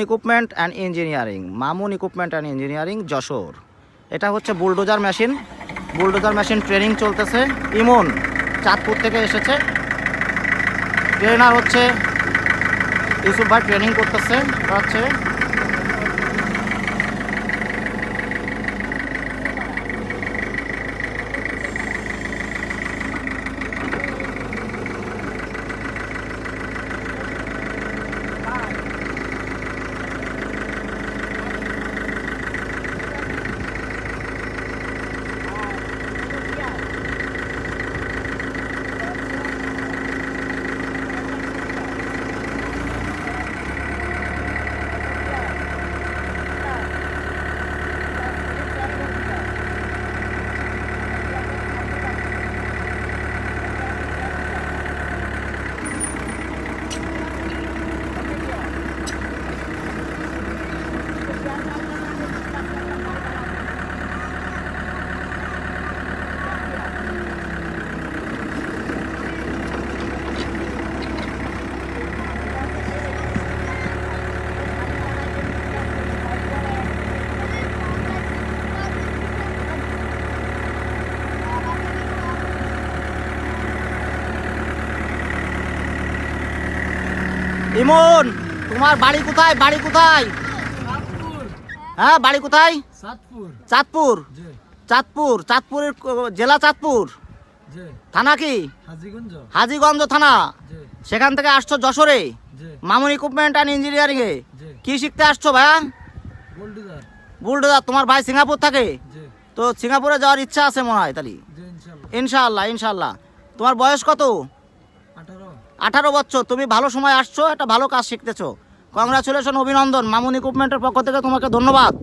Equipment and engineering, Mamun equipment and engineering Jessore. এটা হচ্ছে bulldozer machine. Bulldozer machine training চলতেছে। ইমন চাঁদপুর থেকে এসেছে। ট্রেনার হচ্ছে ইউসুফ ভাই, ট্রেনিং করতেছে। হচ্ছে ইমন, তোমার বাড়ি কোথায়? বাড়ি কোথায়? হ্যাঁ, বাড়ি কোথায়? চাঁদপুর। চাঁদপুর, চাঁদপুরের জেলা চাঁদপুর, থানা কি? হাজীগঞ্জ থানা। সেখান থেকে আসছো যশোরে মামুন ইকুইপমেন্ট অ্যান্ড ইঞ্জিনিয়ারিং এ। কি শিখতে আসছো ভাইয়া? বুলডোজার। তোমার ভাই সিঙ্গাপুর থাকে, তো সিঙ্গাপুরে যাওয়ার ইচ্ছা আছে মনে হয় তাহলে? ইনশাআল্লাহ, ইনশাআল্লাহ। তোমার বয়স কত? 18 বছর। তুমি ভালো সময় আসছো, একটা ভালো কাজ শিখতেছো। কংগ্রাচুলেশন, অভিনন্দন। মামুন ইকুইপমেন্টের পক্ষ থেকে তোমাকে ধন্যবাদ।